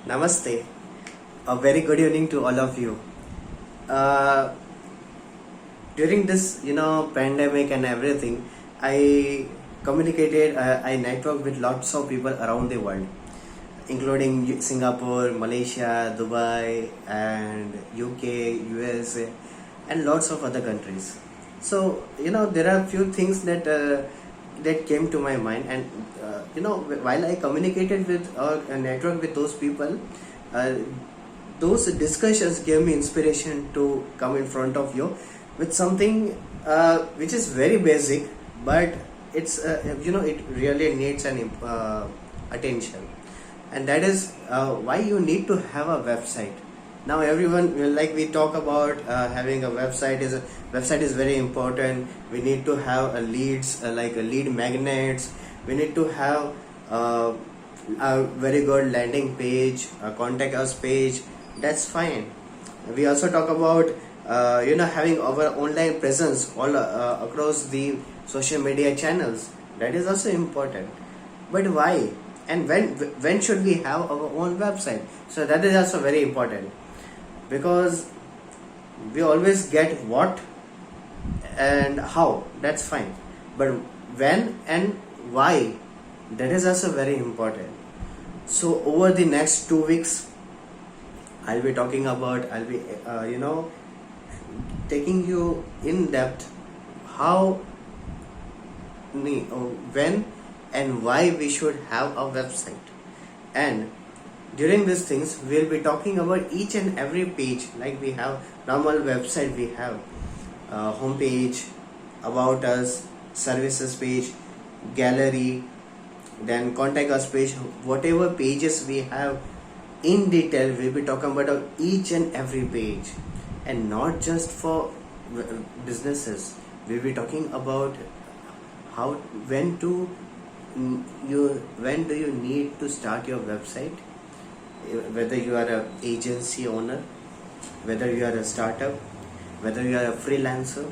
Namaste. A very good evening to all of you. Uh, During this, pandemic and everything, I I networked with lots of people around the world, including Singapore, Malaysia, Dubai, and UK, USA, and lots of other countries. So, there are few things that came to my mind, and while I communicated with or networked with those people, uh, those discussions gave me inspiration to come in front of you with something which is very basic, but it really needs an attention, and that is why you need to have a website. Now everyone like we talk about having a website is very important. We need to have a leads, like a lead magnets. We need to have a very good landing page, a contact us page. That's fine. We also talk about having our online presence all across the social media channels. That is also important. But why and when should we have our own website? So that is also very important, because we always get what and how, that's fine, but when and why, that is also very important. So over the next 2 weeks, I'll be taking you in depth how, when and why we should have a website. And during these things, we'll be talking about each and every page. Like we have normal website, we have home page, about us, services page, gallery, then contact us page. Whatever pages we have, in detail we'll be talking about each and every page, and not just for businesses. We'll be talking about how when do you need to start your website, whether you are a agency owner, whether you are a startup, whether you are a freelancer,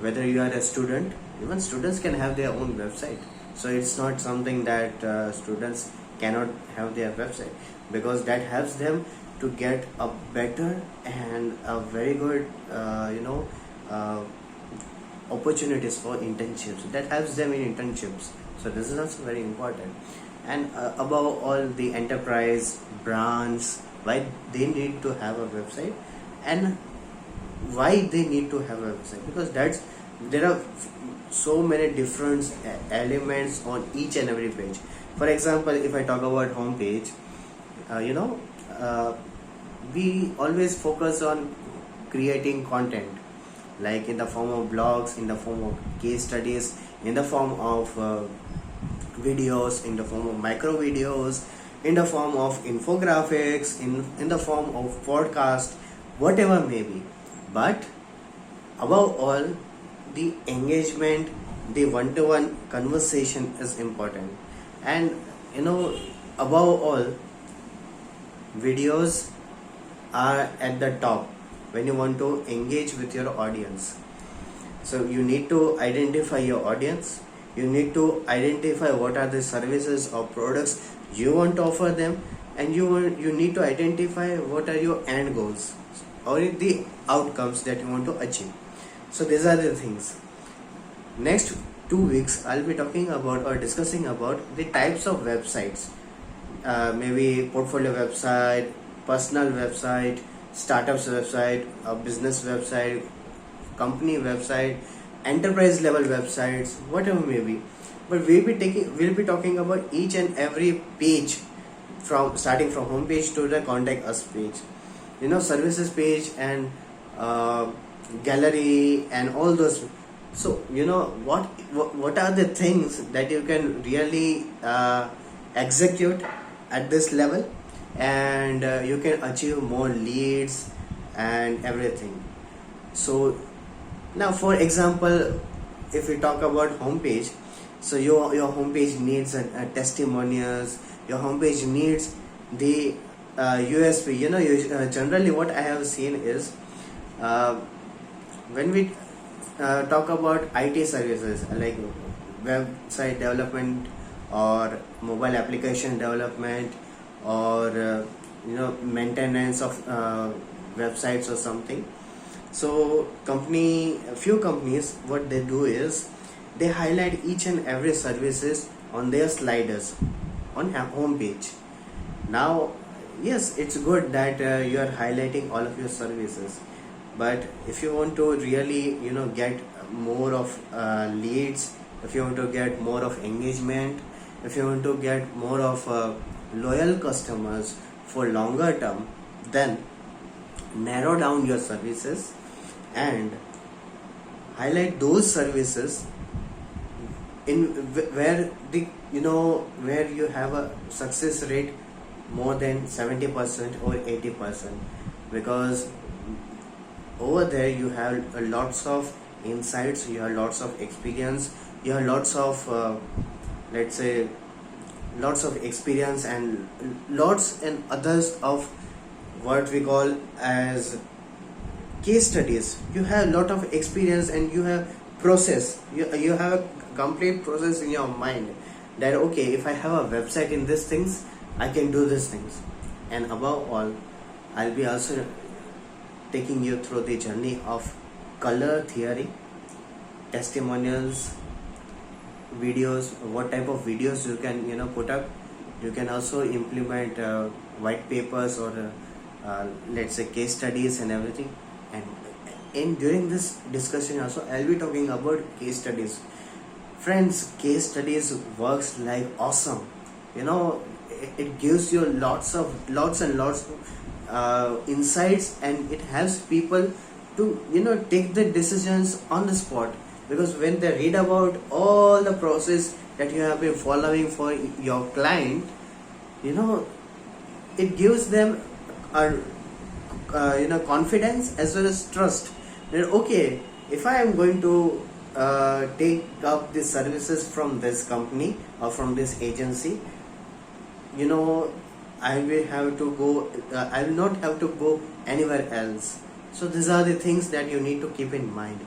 whether you are a student. Even students can have their own website. So it's not something that students cannot have their website, because that helps them to get a better and a very good opportunities for internships. That helps them in internships. So this is also very important. And above all, the enterprise brands, why they need to have a website, and why they need to have a website, because there are so many different elements on each and every page. For example, if I talk about home page, we always focus on creating content, like in the form of blogs, in the form of case studies, in the form of videos, in the form of micro videos, in the form of infographics, in the form of podcast, whatever may be. But above all, the engagement, the one-to-one conversation is important. And above all, videos are at the top when you want to engage with your audience. So you need to identify your audience. You need to identify what are the services or products you want to offer them, and you need to identify what are your end goals or the outcomes that you want to achieve. So these are the things. Next 2 weeks, I'll be talking about or discussing about the types of websites. Maybe portfolio website, personal website, startups website, a business website, company website, enterprise level websites, whatever may be. But we'll be talking about each and every page, from starting from home page to the contact us page, services page, and gallery, and all those. So what are the things that you can really execute at this level, and you can achieve more leads and everything. So now, for example, if we talk about homepage, so your homepage needs testimonials. Your homepage needs the USP. Generally what I have seen is, when we talk about IT services, like website development or mobile application development or maintenance of websites or something. So few companies, what they do is they highlight each and every services on their sliders on home page. Now, yes, it's good that you are highlighting all of your services, but if you want to really get more of leads, if you want to get more of engagement, if you want to get more of loyal customers for longer term, then narrow down your services and highlight those services in where the where you have a success rate more than 70% or 80%, because over there you have lots of insights, you have lots of experience, you have lots of let's say lots of experience and lots and others of what we call as case studies. You have a lot of experience and you have process, you have a complete process in your mind that okay, if I have a website in these things, I can do these things. And above all, I'll be also taking you through the journey of color theory, testimonials, videos, what type of videos you can put up. You can also implement white papers or let's say case studies and everything. And during this discussion also, I'll be talking about case studies. Friends, case studies works like awesome. It gives you lots and lots insights, and it helps people to take the decisions on the spot, because when they read about all the process that you have been following for your client, it gives them a confidence as well as trust that okay, if I am going to take up the services from this company or from this agency, I will have to go I will not have to go anywhere else. So these are the things that you need to keep in mind.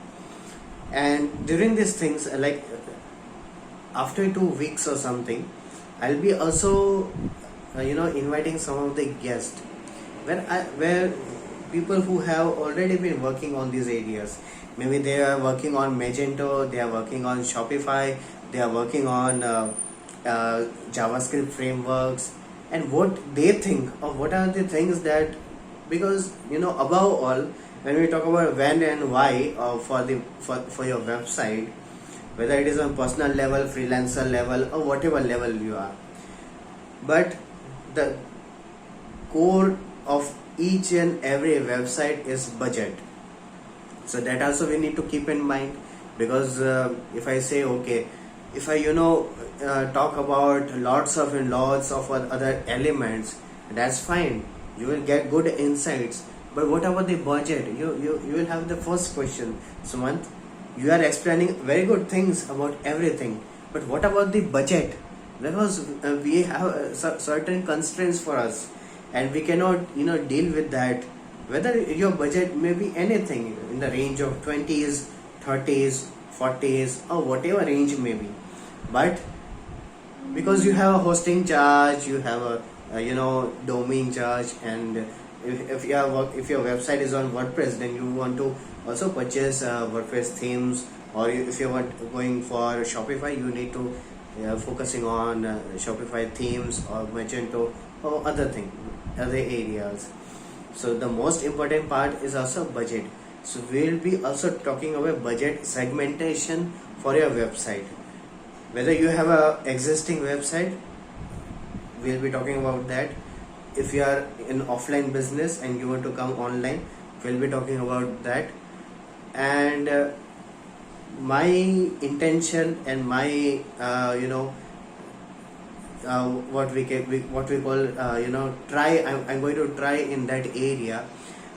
And during these things, like after 2 weeks or something, I'll be also inviting some of the guests where people who have already been working on these areas. Maybe they are working on Magento, they are working on Shopify, they are working on JavaScript frameworks, and what they think or what are the things that, because above all, when we talk about when and why for your website, whether it is on personal level, freelancer level, or whatever level you are, but the core of each and every website is budget. So that also we need to keep in mind, because if I say okay, if I talk about lots of other elements, that's fine, you will get good insights. But what about the budget? You will have the first question, Sumant, you are explaining very good things about everything, but what about the budget? Because we have certain constraints for us, and we cannot deal with that. Whether your budget may be anything in the range of 20s, 30s, 40s, or whatever range may be, but because you have a hosting charge, you have a domain charge, and if your website is on WordPress, then you want to also purchase WordPress themes, or if you want going for Shopify, you need to focusing on Shopify themes or Magento or other areas. So the most important part is also budget. So we'll be also talking about budget segmentation for your website. Whether you have a existing website, we'll be talking about that. If you are in offline business and you want to come online, we'll be talking about that. And my intention and my what we call try. I'm going to try in that area.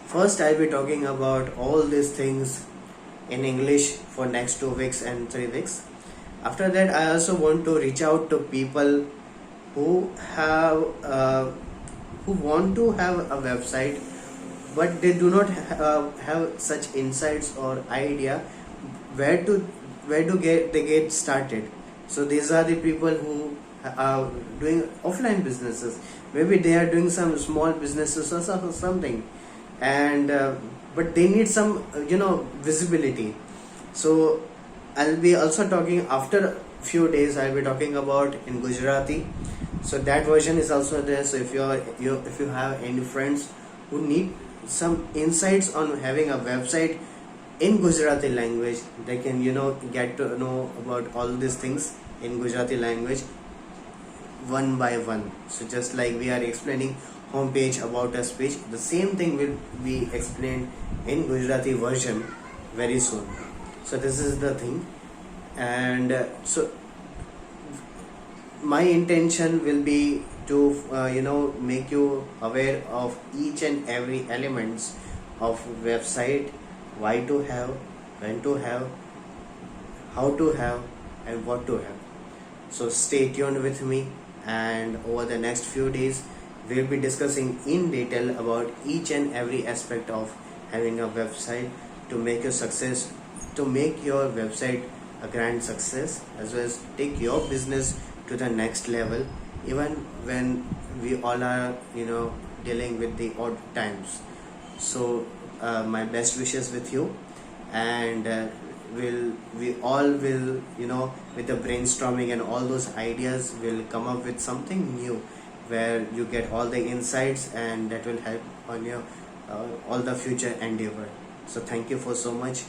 First, I'll be talking about all these things in English for next 2 weeks and 3 weeks. After that, I also want to reach out to people who have who want to have a website, but they do not have such insights or idea where to get started. So these are the people doing offline businesses. Maybe they are doing some small businesses or something, and but they need some visibility. So I'll be also talking after few days. I'll be talking about in Gujarati. So that version is also there. So if if you have any friends who need some insights on having a website in Gujarati language, they can get to know about all these things in Gujarati language one by one. So just like we are explaining homepage, about us page, the same thing will be explained in Gujarati version very soon. So this is the thing, and so my intention will be to make you aware of each and every elements of website, why to have, when to have, how to have, and what to have. So stay tuned with me, and over the next few days we'll be discussing in detail about each and every aspect of having a website to make your success, to make your website a grand success, as well as take your business to the next level, even when we all are dealing with the odd times. So my best wishes with you, and we all will with the brainstorming and all those ideas will come up with something new, where you get all the insights, and that will help on your all the future endeavor. So thank you for so much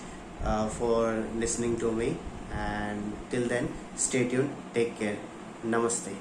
for listening to me, and till then, stay tuned, take care, namaste.